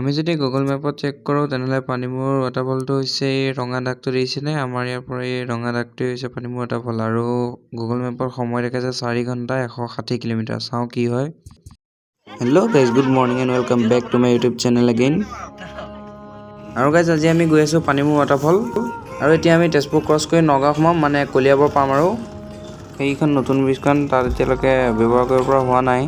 আমি যদি গুগল মেপত চেক কৰোঁ তেনেহ'লে পানীমূৰ ৱাটাৰফলটো হৈছে এই ৰঙা দাগটো দেখিছেনে? আমাৰ ইয়াৰ পৰা এই ৰঙা দাগটোৱে হৈছে পানীমূৰ ৱাটাৰফল আৰু গুগল মেপৰ সময় দেখাইছে 4 ঘণ্টা 160 কিলোমিটাৰ। চাওঁ কি হয়। Hello' guys, good morning and welcome back to my YouTube channel again. আৰু গাইজ আজি আমি গৈ আছোঁ পানীমূৰ ৱাটাৰফল আৰু এতিয়া আমি তেজপুৰ ক্ৰছ কৰি নগাঁও সোমাম, মানে কলিয়াবৰ পাম আৰু সেইখন নতুন ব্ৰিজখন তাত এতিয়ালৈকে ব্যৱহাৰ কৰিব পৰা হোৱা নাই।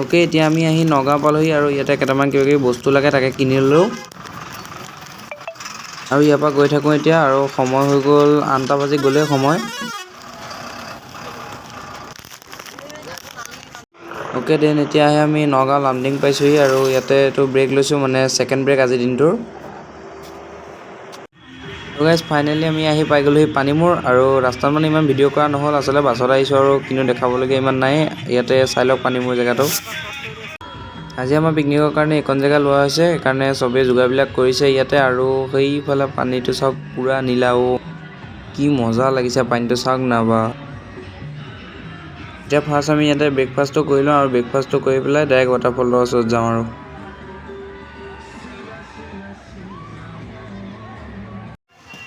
অ'কে, এতিয়া আমি আহি নগাঁও পালোহি আৰু ইয়াতে কেইটামান কিবা কিবি বস্তু লাগে তাকে কিনি ল'লোঁ আৰু ইয়াৰ পৰা গৈ থাকোঁ এতিয়া। আৰু সময় হৈ গ'ল 8টা বাজি গ'লেই সময়। অ'কে দেন, এতিয়া আহি আমি নগাঁও লামডিং পাইছোঁহি আৰু ইয়াতে এইটো ব্ৰেক লৈছোঁ, মানে ছেকেণ্ড ব্ৰেক আজিৰ দিনটোৰ। তো গাইজ ফাইনেলি আমি আহি পাই গ'লোহি পানীমূৰ আৰু ৰাস্তাত মানে ইমান ভিডিঅ' কৰা নহ'ল, আচলতে বাছত আহিছোঁ আৰু কিন্তু দেখাবলগীয়া ইমান নাই। ইয়াতে চাই লওক পানীমূৰ জেগাটো। আজি আমাৰ পিকনিকৰ কাৰণে এইখন জেগা লোৱা হৈছে, সেইকাৰণে চবেই যোগাৰবিলাক কৰিছে ইয়াতে। আৰু সেইফালে পানীটো চাওক, পূৰা নীলা। কি মজা লাগিছে পানীটো চাওক না বা। এতিয়া ফাৰ্ষ্ট আমি ইয়াতে ব্ৰেকফাষ্টটো কৰি লওঁ আৰু ব্ৰেকফাষ্টটো কৰি পেলাই ডাইৰেক্ট ৱাটাৰফলৰ ওচৰত যাওঁ আৰু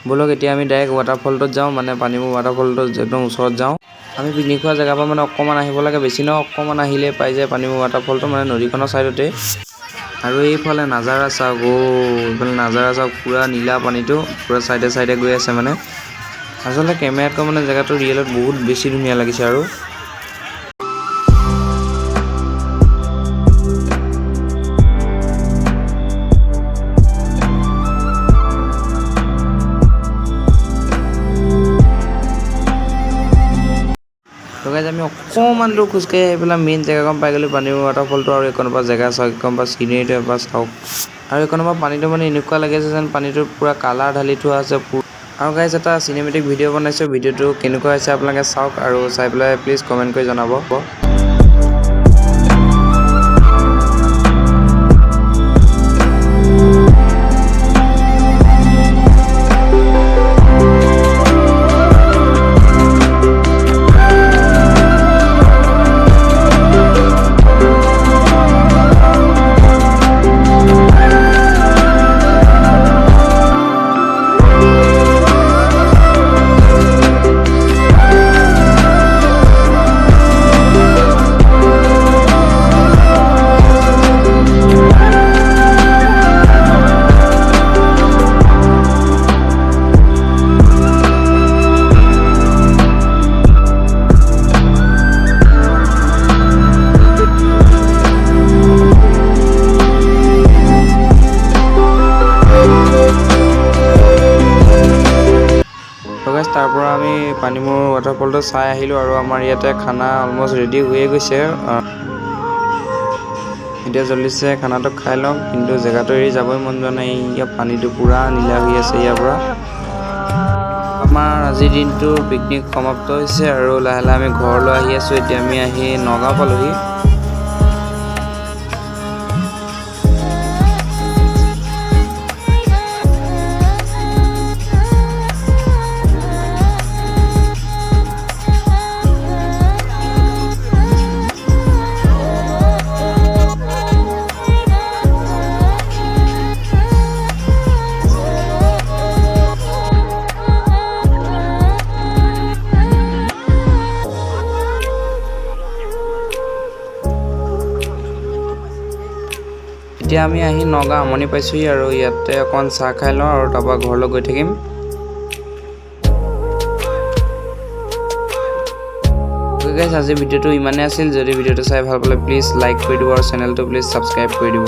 ব'লক এতিয়া আমি ডাইৰেক্ট ৱাটাৰফলটোত যাওঁ, মানে পানীমূৰ ৱাটাৰফলটোত একদম ওচৰত যাওঁ। আমি পিকনিক খোৱা জেগাৰ পৰা মানে অকণমান আহিব লাগে, বেছি নহয়, অকণমান আহিলেই পাই যায় পানীমূৰ ৱাটাৰফলটো, মানে নদীখনৰ ছাইডতে। আৰু এইফালে নাজাৰা চাওক, এইফালে নাজাৰা চাওক, পূৰা নীলা পানীটো, পূৰা ছাইডে ছাইডে গৈ আছে। মানে আচলতে কেমেৰাতকৈ মানে জেগাটো ৰিয়েলত বহুত বেছি ধুনীয়া লাগিছে আৰু তো গাইজ আমি অকণমান দূৰ খোজকাঢ়ি আহি পেলাই মেইন জেগাকণ পাই গ'লোঁ, পানীমূৰ ৱাটাৰফলটো। আৰু এইকণৰ পৰা জেগা চাওক, এইকণৰ পৰা চিনেৰীটো এবাৰ চাওক। আৰু এইকণৰ পৰা পানীটো মানে এনেকুৱা লাগিছে যেন পানীটোৰ পূৰা কালাৰ ঢালি থোৱা আছে। আৰু গাইজ এটা চিনেমেটিক ভিডিঅ' বনাইছোঁ, ভিডিঅ'টো কেনেকুৱা হৈছে আপোনালোকে চাওক আৰু চাই পেলাই প্লিজ কমেণ্ট কৰি জনাব। তাৰ পৰা আমি পানীমূৰ ৱাটাৰফলটো চাই আহিলোঁ আৰু আমাৰ ইয়াতে খানা অলমষ্ট ৰেডি হৈয়ে গৈছে। এতিয়া চলিছে খানাটো খাই লওঁ, কিন্তু জেগাটো এৰি যাবই মন যোৱা নাই। ইয়াৰ পানীটো পূৰা নীলা হৈ আছে ইয়াৰ পৰা। আমাৰ আজিৰ দিনটো পিকনিক সমাপ্ত হৈছে আৰু লাহে লাহে আমি ঘৰলৈ আহি আছোঁ। এতিয়া আমি আহি নগাঁও পালোহি। এতিয়া আমি আহি নগাঁও আমনি পাইছোঁহি আৰু ইয়াতে অকণমান চাহ খাই লওঁ আৰু তাৰপৰা ঘৰলৈ গৈ থাকিম। গাইজ আজিৰ ভিডিঅ'টো ইমানেই আছিল। যদি ভিডিঅ'টো চাই ভাল পালে প্লিজ লাইক কৰি দিব আৰু চেনেলটো প্লিজ ছাবস্ক্ৰাইব কৰি দিব।